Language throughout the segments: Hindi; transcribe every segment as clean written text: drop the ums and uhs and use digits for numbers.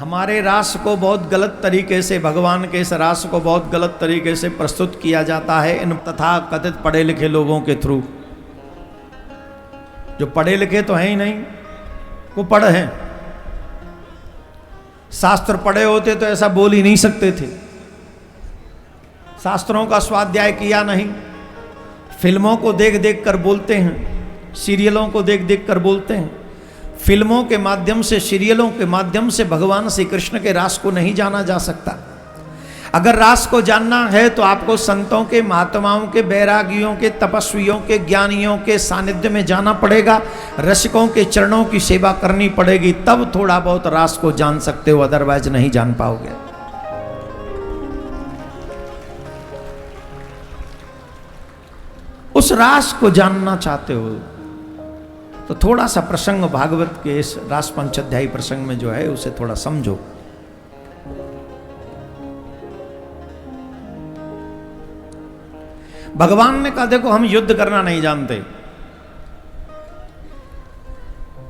हमारे रास को बहुत गलत तरीके से, भगवान के इस रास को बहुत गलत तरीके से प्रस्तुत किया जाता है इन तथा कथित पढ़े लिखे लोगों के थ्रू, जो पढ़े लिखे तो हैं ही नहीं, वो पढ़े हैं। शास्त्र पढ़े होते तो ऐसा बोल ही नहीं सकते थे। शास्त्रों का स्वाध्याय किया नहीं, फिल्मों को देख देख कर बोलते हैं, सीरियलों को देख देख कर बोलते हैं। फिल्मों के माध्यम से, सीरियलों के माध्यम से भगवान श्री कृष्ण के रास को नहीं जाना जा सकता। अगर रास को जानना है तो आपको संतों के, महात्माओं के, बैरागियों के, तपस्वियों के, ज्ञानियों के सानिध्य में जाना पड़ेगा, रसिकों के चरणों की सेवा करनी पड़ेगी, तब थोड़ा बहुत रास को जान सकते हो, अदरवाइज नहीं जान पाओगे। उस रास को जानना चाहते हो तो थोड़ा सा प्रसंग भागवत के इस रास पंचाध्यायी प्रसंग में जो है उसे थोड़ा समझो। भगवान ने कहा देखो हम युद्ध करना नहीं जानते,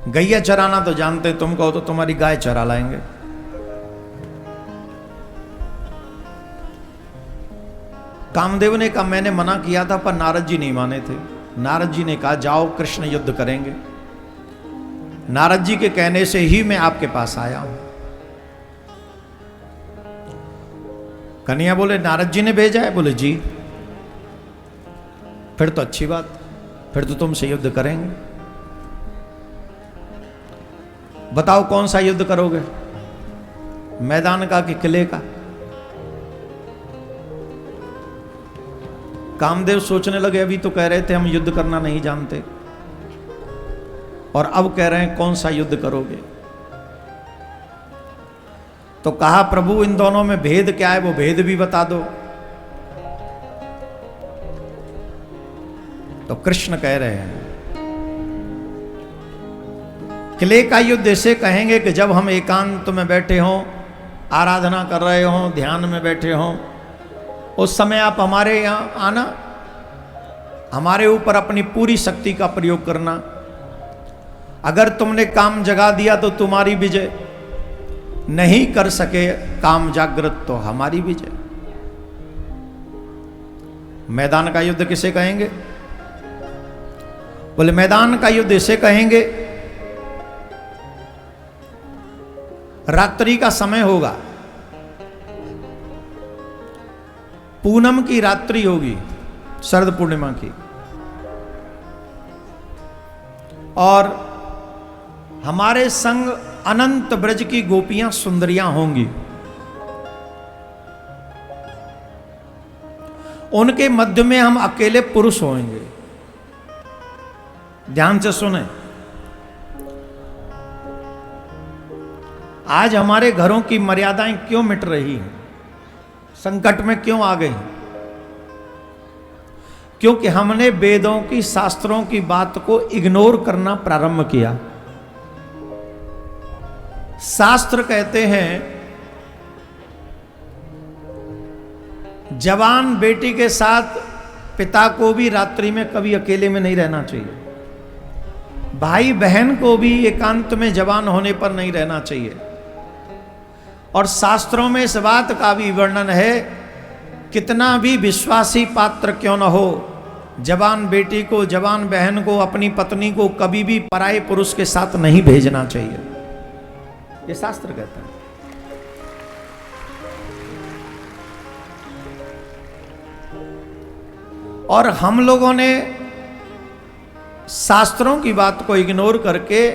गैया चराना तो जानते, तुम कहो तो तुम्हारी गाय चरा लाएंगे। कामदेव ने कहा मैंने मना किया था पर नारद जी नहीं माने थे। नारद जी ने कहा जाओ कृष्ण युद्ध करेंगे। नारद जी के कहने से ही मैं आपके पास आया हूं। कन्हैया बोले नारद जी ने भेजा है? बोले जी। फिर तो अच्छी बात, फिर तो तुमसे युद्ध करेंगे। बताओ कौन सा युद्ध करोगे, मैदान का कि किले का? कामदेव सोचने लगे, अभी तो कह रहे थे हम युद्ध करना नहीं जानते और अब कह रहे हैं कौन सा युद्ध करोगे। तो कहा प्रभु इन दोनों में भेद क्या है, वो भेद भी बता दो। तो कृष्ण कह रहे हैं किले का युद्ध ऐसे कहेंगे कि जब हम एकांत में बैठे हों, आराधना कर रहे हों, ध्यान में बैठे हों, उस समय आप हमारे यहाँ आना, हमारे ऊपर अपनी पूरी शक्ति का प्रयोग करना। अगर तुमने काम जगा दिया तो तुम्हारी विजय, नहीं कर सके काम जागृत तो हमारी विजय। मैदान का युद्ध किसे कहेंगे? बोले मैदान का युद्ध इसे कहेंगे रात्रि का समय होगा, पूनम की रात्रि होगी, शरद पूर्णिमा की, और हमारे संग अनंत ब्रज की गोपियां सुंदरियां होंगी। उनके मध्य में हम अकेले पुरुष होंगे। ध्यान से सुने, आज हमारे घरों की मर्यादाएं क्यों मिट रही हैं, संकट में क्यों आ गई? क्योंकि हमने वेदों की, शास्त्रों की बात को इग्नोर करना प्रारंभ किया। शास्त्र कहते हैं जवान बेटी के साथ पिता को भी रात्रि में कभी अकेले में नहीं रहना चाहिए, भाई बहन को भी एकांत में जवान होने पर नहीं रहना चाहिए। और शास्त्रों में इस बात का भी वर्णन है, कितना भी विश्वासी पात्र क्यों न हो, जवान बेटी को, जवान बहन को, अपनी पत्नी को कभी भी पराये पुरुष के साथ नहीं भेजना चाहिए, ये शास्त्र कहता है। और हम लोगों ने शास्त्रों की बात को इग्नोर करके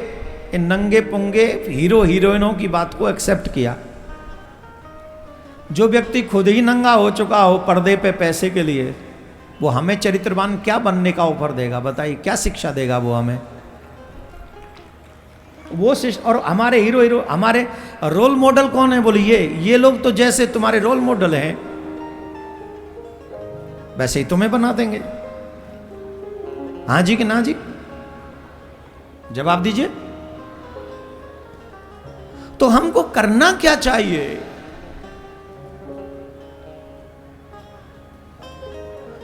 इन नंगे पुंगे हीरो हीरोइनों की बात को एक्सेप्ट किया। जो व्यक्ति खुद ही नंगा हो चुका हो पर्दे पे पैसे के लिए, वो हमें चरित्रवान क्या बनने का ऑफर देगा? बताइए क्या शिक्षा देगा वो हमें? वो और हमारे हीरो हमारे रोल मॉडल कौन है? बोलिए ये लोग तो जैसे तुम्हारे रोल मॉडल हैं वैसे ही तुम्हें बना देंगे। हाँ जी कि ना जी? जवाब दीजिए। तो हमको करना क्या चाहिए?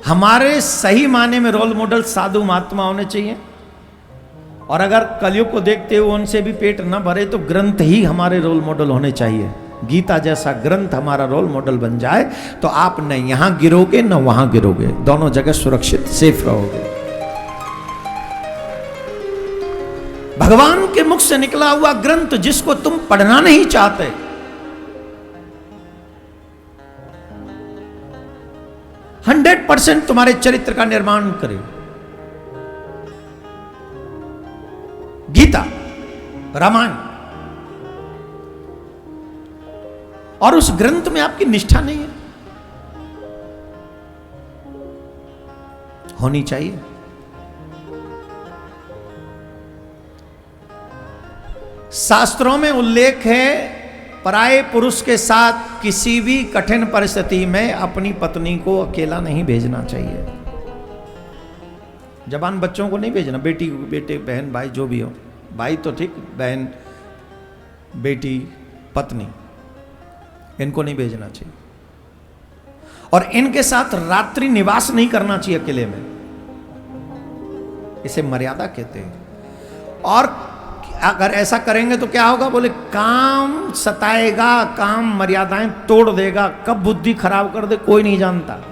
हमारे सही माने में रोल मॉडल साधु महात्मा होने चाहिए और अगर कलयुग को देखते हुए उनसे भी पेट न भरे तो ग्रंथ ही हमारे रोल मॉडल होने चाहिए। गीता जैसा ग्रंथ हमारा रोल मॉडल बन जाए तो आप न यहां गिरोगे न वहां गिरोगे, दोनों जगह सुरक्षित सेफ रहोगे। भगवान के मुख से निकला हुआ ग्रंथ जिसको तुम पढ़ना नहीं चाहते, 100% तुम्हारे चरित्र का निर्माण करे। गीता, रामायण, और उस ग्रंथ में आपकी निष्ठा नहीं है, होनी चाहिए। शास्त्रों में उल्लेख है पराये पुरुष के साथ किसी भी कठिन परिस्थिति में अपनी पत्नी को अकेला नहीं भेजना चाहिए। जवान बच्चों को नहीं भेजना, बेटी बेटे बहन भाई जो भी हो, भाई तो ठीक, बहन बेटी पत्नी, इनको नहीं भेजना चाहिए। और इनके साथ रात्रि निवास नहीं करना चाहिए अकेले में, इसे मर्यादा कहते हैं। और अगर ऐसा करेंगे तो क्या होगा, बोले काम सताएगा, काम मर्यादाएं तोड़ देगा, कब बुद्धि खराब कर दे कोई नहीं जानता।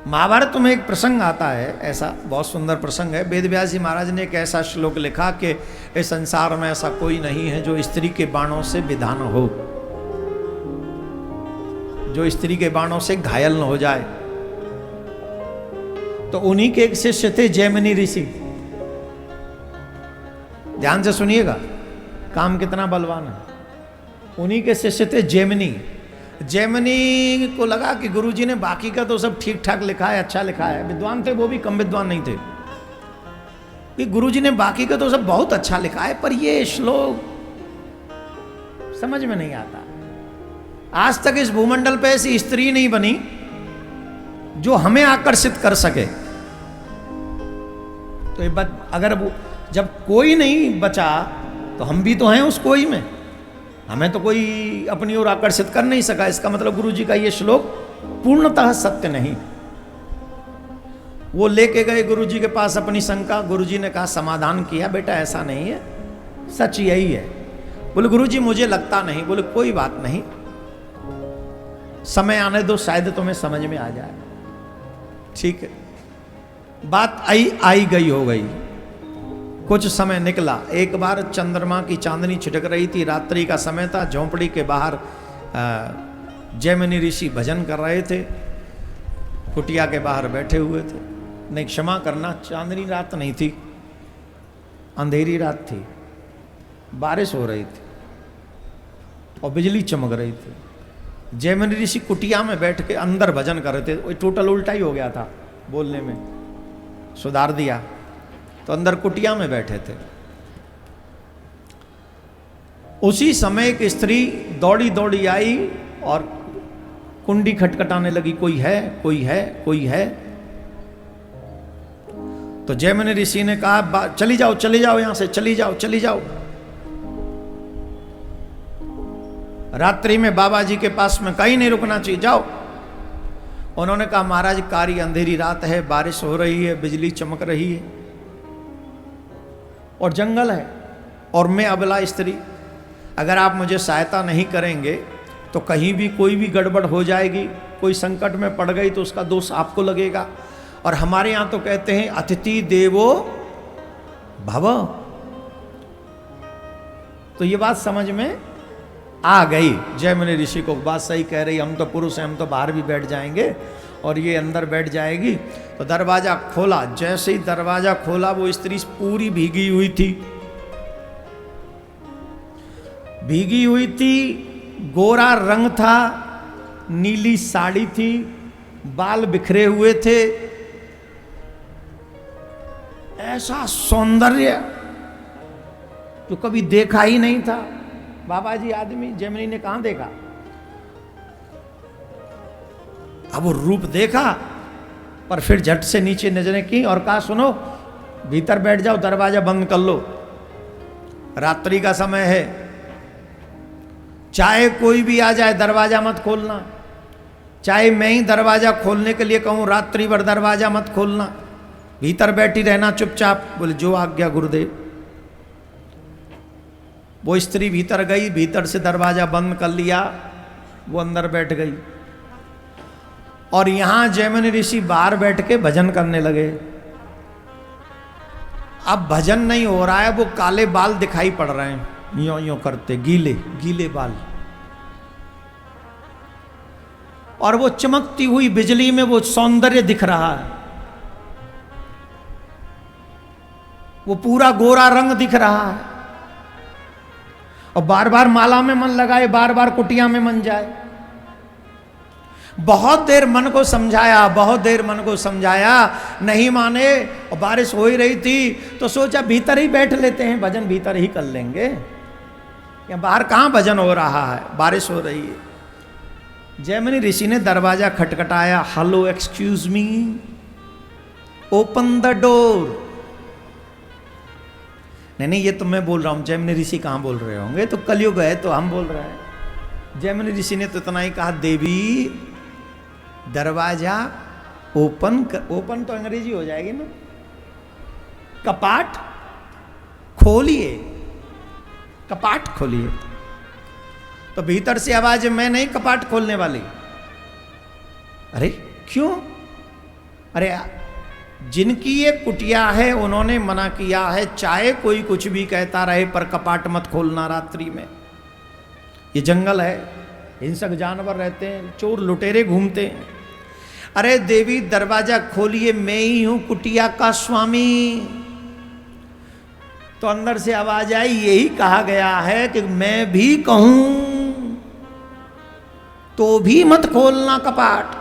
महाभारत में एक प्रसंग आता है, ऐसा बहुत सुंदर प्रसंग है। वेद व्यास जी महाराज ने एक ऐसा श्लोक लिखा कि इस संसार में ऐसा कोई नहीं है जो स्त्री के बाणों से विधान हो, जो स्त्री के बाणों से घायल न हो जाए। तो उन्हीं के एक शिष्य थे जैमिनी ऋषि। ध्यान से सुनिएगा, काम कितना बलवान है। उन्हीं के शिष्य थे जैमिनी। जैमिनी को लगा कि गुरुजी ने बाकी का तो सब ठीक ठाक लिखा है, अच्छा लिखा है। विद्वान थे वो भी, कम विद्वान नहीं थे। कि गुरुजी ने बाकी का तो सब बहुत अच्छा लिखा है, पर ये श्लोक समझ में नहीं आता। आज तक इस भूमंडल पे ऐसी स्त्री नहीं बनी जो हमें आकर्षित कर सके। तो ये बात, अगर वो जब कोई नहीं बचा तो हम भी तो हैं उस कोई में, हमें तो कोई अपनी ओर आकर्षित कर नहीं सका। इसका मतलब गुरुजी का ये श्लोक पूर्णतः सत्य नहीं। वो लेके गए गुरुजी के पास अपनी शंका। गुरुजी ने कहा, समाधान किया, बेटा ऐसा नहीं है, सच यही है। बोले गुरुजी मुझे लगता नहीं। बोले कोई बात नहीं, समय आने दो, शायद तुम्हें समझ में आ जाए। ठीक है, बात आई गई हो गई। कुछ समय निकला, एक बार चंद्रमा की चांदनी छिटक रही थी, रात्रि का समय था। झोंपड़ी के बाहर जैमिनी ऋषि भजन कर रहे थे, कुटिया के बाहर बैठे हुए थे। नहीं, क्षमा करना, चांदनी रात नहीं थी, अंधेरी रात थी, बारिश हो रही थी और बिजली चमक रही थी। जैमिनी ऋषि कुटिया में बैठ के अंदर भजन कर रहे थे। वो टोटल उल्टा ही हो गया था बोलने में, सुधार दिया। तो अंदर कुटिया में बैठे थे। उसी समय एक स्त्री दौड़ी दौड़ी आई और कुंडी खटखटाने लगी, कोई है, कोई है, कोई है। तो जैमिनी ऋषि ने कहा, चली जाओ, चली जाओ, यहां से चली जाओ, चली जाओ। रात्रि में बाबा जी के पास में कहीं नहीं रुकना चाहिए, जाओ। उन्होंने कहा, महाराज कारी अंधेरी रात है, बारिश हो रही है, बिजली चमक रही है और जंगल है, और मैं अबला स्त्री, अगर आप मुझे सहायता नहीं करेंगे तो कहीं भी कोई भी गड़बड़ हो जाएगी, कोई संकट में पड़ गई तो उसका दोष आपको लगेगा। और हमारे यहाँ तो कहते हैं अतिथि देवो भव। तो ये बात समझ में आ गई जैमिनी ऋषि को। बात सही कह रही, हम तो पुरुष हैं, हम तो बाहर भी बैठ जाएंगे और ये अंदर बैठ जाएगी। तो दरवाजा खोला, जैसे ही दरवाजा खोला वो स्त्री पूरी भीगी हुई थी, भीगी हुई थी, गोरा रंग था, नीली साड़ी थी, बाल बिखरे हुए थे। ऐसा सौंदर्य जो कभी देखा ही नहीं था। बाबा जी आदमी, जैमिनी ने कहां देखा। अब वो रूप देखा पर फिर झट से नीचे नजरें की और कहा, सुनो भीतर बैठ जाओ, दरवाजा बंद कर लो, रात्रि का समय है, चाहे कोई भी आ जाए दरवाजा मत खोलना, चाहे मैं ही दरवाजा खोलने के लिए कहूं रात्रि भर दरवाजा मत खोलना। भीतर बैठी रहना चुपचाप। बोले जो आज्ञा गुरुदेव। वो स्त्री भीतर गई, भीतर से दरवाजा बंद कर लिया, वो अंदर बैठ गई। और यहां जैमिनी ऋषि बाहर बैठ के भजन करने लगे। अब भजन नहीं हो रहा है, वो काले बाल दिखाई पड़ रहे हैं, यों यों करते, गीले गीले बाल। और वो चमकती हुई बिजली में वो सौंदर्य दिख रहा है, वो पूरा गोरा रंग दिख रहा है। और बार बार माला में मन लगाए, बार बार कुटिया में मन जाए। बहुत देर मन को समझाया, बहुत देर मन को समझाया, नहीं माने। और बारिश हो ही रही थी तो सोचा भीतर ही बैठ लेते हैं, भजन भीतर ही कर लेंगे, या बाहर कहां भजन हो रहा है, बारिश हो रही है। जैमिनी ऋषि ने दरवाजा खटखटाया। Hello, excuse me, open the door. नहीं, ये तो मैं बोल रहा हूं, जैमिनी ऋषि कहां बोल रहे होंगे, तो कलयुग है तो हम बोल रहे हैं। जैमिनी ऋषि ने तो इतना ही कहा, देवी दरवाजा ओपन कर। ओपन तो अंग्रेजी हो जाएगी ना, कपाट खोलिए, कपाट खोलिए। तो भीतर से आवाज, मैं नहीं कपाट खोलने वाली। अरे क्यों? अरे जिनकी ये कुटिया है उन्होंने मना किया है, चाहे कोई कुछ भी कहता रहे पर कपाट मत खोलना रात्रि में। ये जंगल है, हिंसक जानवर रहते हैं, चोर लुटेरे घूमते हैं। अरे देवी दरवाजा खोलिए, मैं ही हूं कुटिया का स्वामी। तो अंदर से आवाज आई, यही कहा गया है कि मैं भी कहूं तो भी मत खोलना कपाट।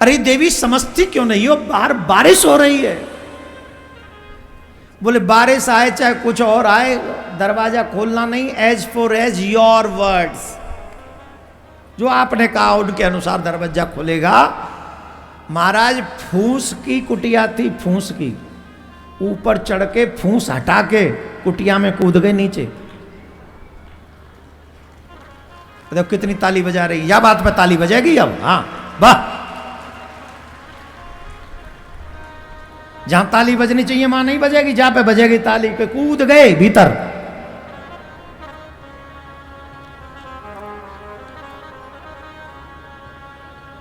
अरे देवी समझती क्यों नहीं हो, बाहर बारिश हो रही है। बोले बारिश आए चाहे कुछ और आए, दरवाजा खोलना नहीं, as far as your words, जो आपने कहा उनके अनुसार दरवाजा खुलेगा। महाराज फूस की कुटिया थी, फूस की, ऊपर चढ़ के फूस हटा के कुटिया में कूद गए नीचे। देखो कितनी ताली बजा रही, या बात पे ताली बजेगी अब। हाँ वाह, जहां ताली बजनी चाहिए वहां नहीं बजेगी, जहां पे बजेगी ताली पे कूद गए भीतर।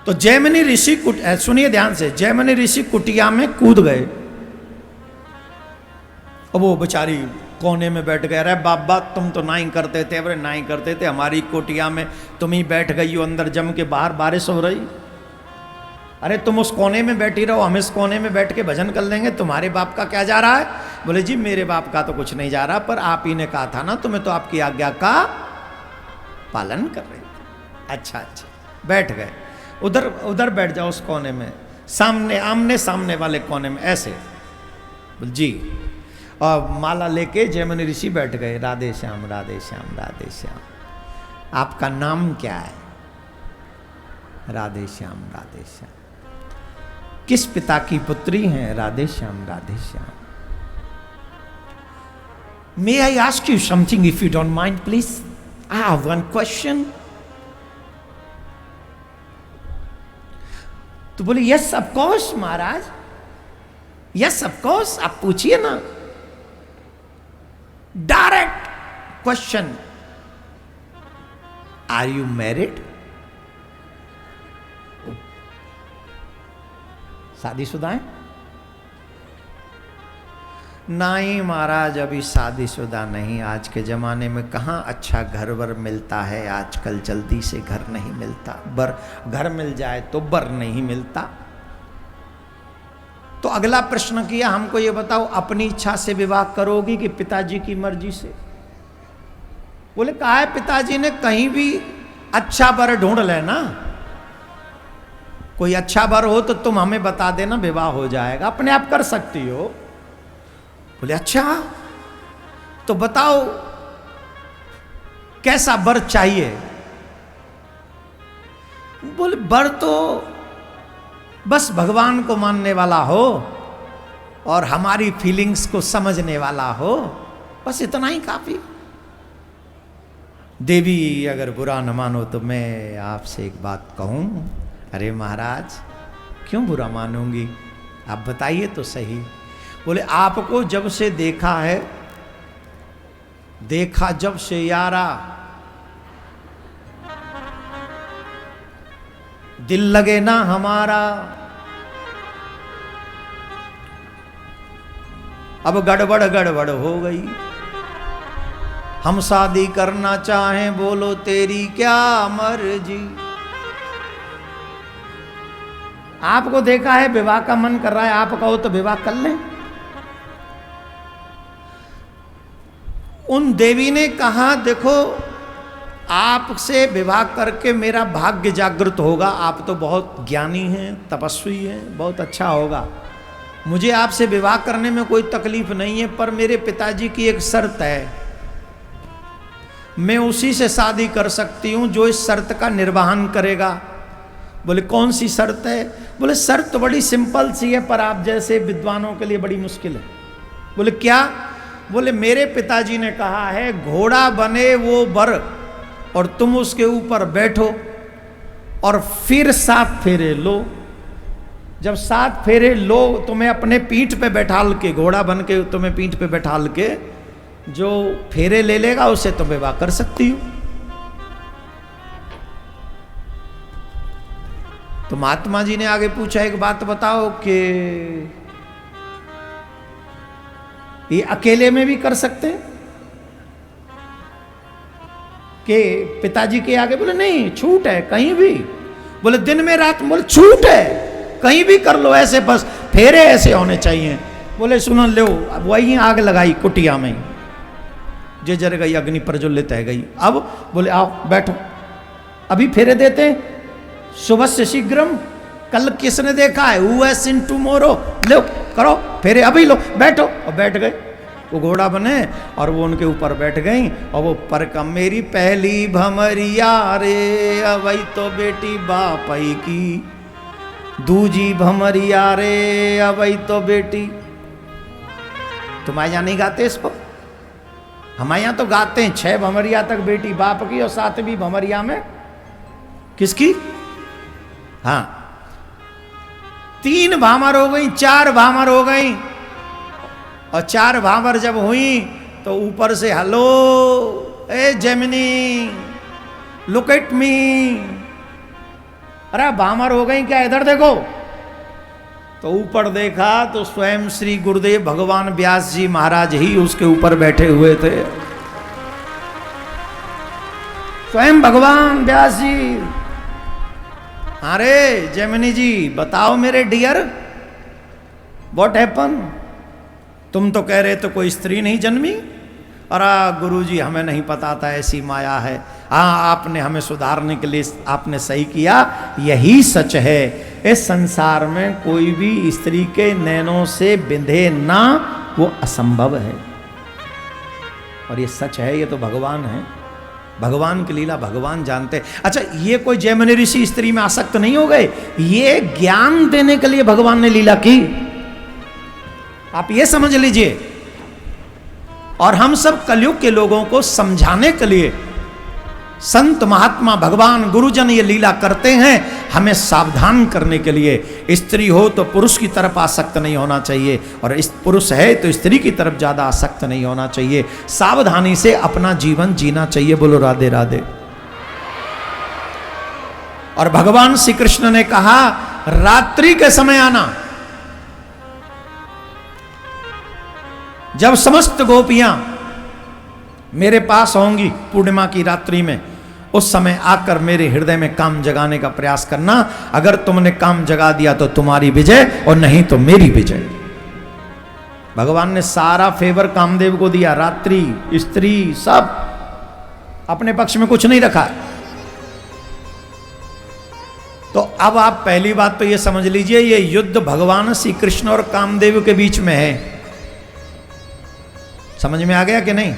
तो जैमिनी ऋषि सुनिए ध्यान से, जैमिनी ऋषि कुटिया में कूद गए। अब वो बेचारी कोने में बैठ गए। अरे बाबा तुम तो ना ही करते थे, अरे ना ही करते थे, हमारी कुटिया में तुम ही बैठ गई हो अंदर जम के, बाहर बारिश हो रही। अरे तुम उस कोने में बैठी रहो, हम इस कोने में बैठ के भजन कर लेंगे, तुम्हारे बाप का क्या जा रहा है? बोले जी मेरे बाप का तो कुछ नहीं जा रहा, पर आप ही ने कहा था ना, तुम्हें तो आपकी आज्ञा का पालन कर रहे थे। अच्छा अच्छा, बैठ गए। उधर उधर बैठ जाओ उस कोने में, सामने आमने सामने वाले कोने में, ऐसे जी। और माला लेके जैमिनी ऋषि बैठ गए। राधे श्याम राधे श्याम राधे श्याम। आपका नाम क्या है? राधे श्याम राधे श्याम। किस पिता की पुत्री हैं? Radhe Shyam Radhe Shyam. May I ask you something if you don't mind please? I have one question. तो बोले यस ऑफ कोर्स महाराज, यस ऑफ कोर्स, आप पूछिए ना। Direct question, are you married? शादीशुदा है? नहीं महाराज, अभी शादीशुदा नहीं। आज के जमाने में कहाँ अच्छा घर वर मिलता है, आजकल जल्दी से घर नहीं मिलता। घर मिल जाए तो बर नहीं मिलता। तो अगला प्रश्न किया, हमको ये बताओ अपनी इच्छा से विवाह करोगी कि पिताजी की मर्जी से? बोले कहा है पिताजी ने कहीं भी अच्छा वर ढूंढ लेना, कोई अच्छा वर हो तो तुम हमें बता देना, विवाह हो जाएगा, अपने आप कर सकती हो। बोले अच्छा तो बताओ कैसा वर चाहिए? बोले वर तो बस भगवान को मानने वाला हो और हमारी फीलिंग्स को समझने वाला हो, बस इतना ही काफी। देवी अगर बुरा न मानो तो मैं आपसे एक बात कहूं। अरे महाराज क्यों बुरा मानूंगी, आप बताइए तो सही। बोले आपको जब से देखा है, देखा जब से यारा, दिल लगे ना हमारा। अब गड़बड़ गड़बड़ हो गई, हम शादी करना चाहें, बोलो तेरी क्या मर्जी। आपको देखा है, विवाह का मन कर रहा है, आप कहो तो विवाह कर लें। उन देवी ने कहा देखो आपसे विवाह करके मेरा भाग्य जागृत होगा, आप तो बहुत ज्ञानी हैं, तपस्वी हैं, बहुत अच्छा होगा, मुझे आपसे विवाह करने में कोई तकलीफ नहीं है, पर मेरे पिताजी की एक शर्त है, मैं उसी से शादी कर सकती हूं जो इस शर्त का निर्वहन करेगा। बोले कौन सी शर्त है? बोले शर्त तो बड़ी सिंपल सी है, पर आप जैसे विद्वानों के लिए बड़ी मुश्किल है। बोले क्या? बोले मेरे पिताजी ने कहा है घोड़ा बने वो बर और तुम उसके ऊपर बैठो और फिर 7 फेरे लो। जब 7 फेरे लो तुम्हें अपने पीठ पे बैठाल के, घोड़ा बन के तुम्हें पीठ पे बैठाल के जो फेरे ले लेगा उसे तुम विवाह कर सकती हो। तो महात्मा जी ने आगे पूछा एक बात बताओ कि ये अकेले में भी कर सकते हैं कि पिताजी के आगे? बोले नहीं, छूट है कहीं भी। बोले दिन में रात? बोले छूट है कहीं भी कर लो, ऐसे बस फेरे ऐसे होने चाहिए। बोले सुनो लो, अब वही आग लगाई कुटिया में, जे जर गई अग्नि प्रज्वलित है गई। अब बोले आओ बैठो, अभी फेरे देते हैं, सुबह से शीघ्रम, कल किसने देखा है, हु हैज सीन टुमारो, लो करो फेरे अभी लो, बैठो। और बैठ गए, वो घोड़ा बने और वो उनके ऊपर बैठ गई। और वो पर कम मेरी पहली भमरिया रे, अवई तो बेटी बापई की, दूजी भमरिया रे, अवई तो बेटी। तुम्हारे यहाँ नहीं गाते इसको? हमारे यहाँ तो गाते हैं। 6 भमरिया तक बेटी बाप की और 7वीं भमरिया में किसकी? हाँ, 3 भामर हो गई, 4 भामर हो गई। और 4 भामर जब हुई तो ऊपर से hello A Gemini look at me, अरे भामर हो गई क्या, इधर देखो। तो ऊपर देखा तो स्वयं श्री गुरुदेव भगवान व्यास जी महाराज ही उसके ऊपर बैठे हुए थे। स्वयं भगवान व्यास जी। अरे जेमिनी जी बताओ मेरे डियर, व्हाट हैपन? तुम तो कह रहे तो कोई स्त्री नहीं जन्मी। अरे गुरुजी हमें नहीं पता था ऐसी माया है। हाँ, आपने हमें सुधारने के लिए आपने सही किया, यही सच है। इस संसार में कोई भी स्त्री के नैनों से बिंधे ना, वो असंभव है। और ये सच है, ये तो भगवान है, भगवान की लीला भगवान जानते। अच्छा, ये कोई जैमिनी ऋषि स्त्री में आसक्त नहीं हो गए, ये ज्ञान देने के लिए भगवान ने लीला की, आप ये समझ लीजिए। और हम सब कलयुग के लोगों को समझाने के लिए संत महात्मा भगवान गुरुजन ये लीला करते हैं, हमें सावधान करने के लिए। स्त्री हो तो पुरुष की तरफ आसक्त नहीं होना चाहिए, और इस पुरुष है तो स्त्री की तरफ ज्यादा आसक्त नहीं होना चाहिए। सावधानी से अपना जीवन जीना चाहिए। बोलो राधे राधे। और भगवान श्री कृष्ण ने कहा रात्रि के समय आना, जब समस्त गोपियां मेरे पास होंगी पूर्णिमा की रात्रि में, उस समय आकर मेरे हृदय में काम जगाने का प्रयास करना। अगर तुमने काम जगा दिया तो तुम्हारी विजय, और नहीं तो मेरी विजय। भगवान ने सारा फेवर कामदेव को दिया, रात्रि, स्त्री, सब अपने पक्ष में कुछ नहीं रखा। तो अब आप पहली बात तो ये समझ लीजिए, ये युद्ध भगवान श्री कृष्ण और कामदेव के बीच में है। समझ में आ गया कि नहीं?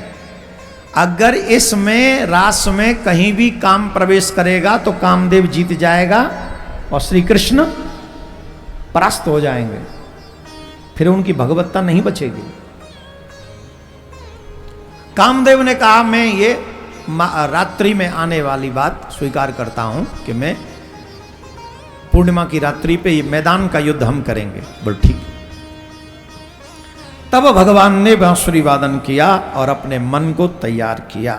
अगर इसमें रास में कहीं भी काम प्रवेश करेगा तो कामदेव जीत जाएगा और श्री कृष्ण परास्त हो जाएंगे, फिर उनकी भगवत्ता नहीं बचेगी। कामदेव ने कहा मैं ये रात्रि में आने वाली बात स्वीकार करता हूं कि मैं पूर्णिमा की रात्रि पे ये मैदान का युद्ध हम करेंगे। बोल ठीक। तब भगवान ने बांसुरी वादन किया और अपने मन को तैयार किया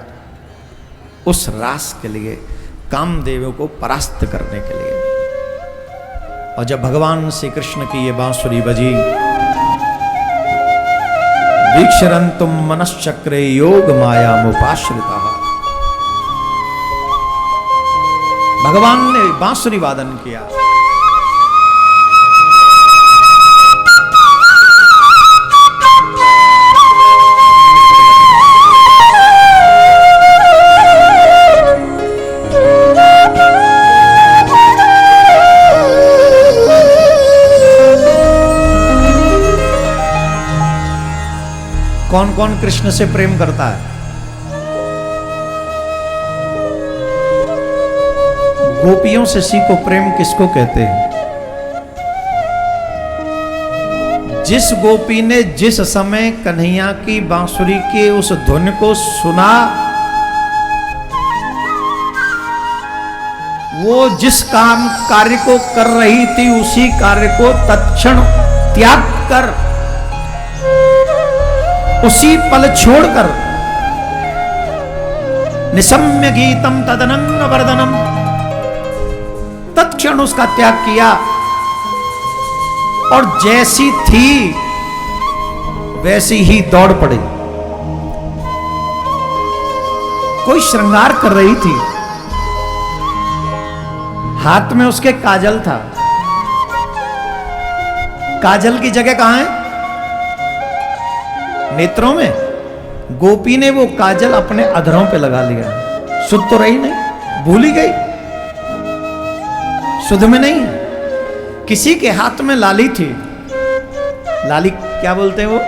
उस रास के लिए, कामदेव को परास्त करने के लिए। और जब भगवान श्री कृष्ण की ये बांसुरी बजी, वीक्षरंतुम मनश्चक्रे योग माया मुपाश्रिता, भगवान ने बांसुरी वादन किया। कौन कौन कृष्ण से प्रेम करता है? गोपियों से सीखो प्रेम किसको कहते हैं। जिस गोपी ने जिस समय कन्हैया की बांसुरी के उस धुन को सुना, वो जिस काम कार्य को कर रही थी उसी कार्य को तत्क्षण त्याग कर, उसी पल छोड़कर, निशम्य गीतम तदनंग वर्धनम, तत्क्षण उसका त्याग किया और जैसी थी वैसी ही दौड़ पड़ी। कोई श्रृंगार कर रही थी, हाथ में उसके काजल था। काजल की जगह कहां है? नेत्रों में। गोपी ने वो काजल अपने अधरों पे लगा लिया। शुद्ध तो रही नहीं, भूल ही गई, शुद्ध में नहीं। किसी के हाथ में लाली थी, लाली क्या बोलते हैं वो,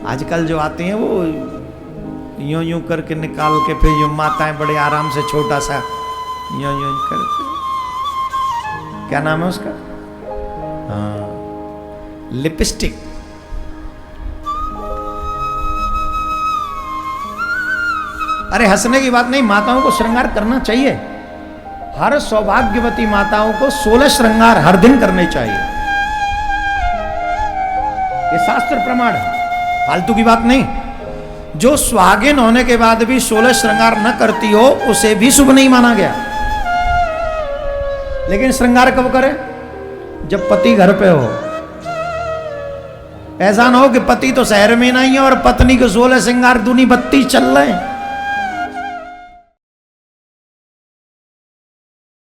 आजकल जो आती हैं वो यूं यूं करके निकाल के फिर यूं माताएं बड़े आराम से छोटा सा यूं यूं करके, क्या नाम है उसका? हाँ, लिपस्टिक। अरे हंसने की बात नहीं, माताओं को श्रृंगार करना चाहिए। हर सौभाग्यवती माताओं को 16 श्रृंगार हर दिन करने चाहिए। ये शास्त्र प्रमाण है, फालतू की बात नहीं। जो सुहागिन होने के बाद भी 16 श्रृंगार न करती हो उसे भी शुभ नहीं माना गया। लेकिन श्रृंगार कब करे? जब पति घर पे हो। ऐसा ना हो कि पति तो शहर में नहीं है और पत्नी को 16 श्रृंगार दूनी बत्ती चल रहे हैं।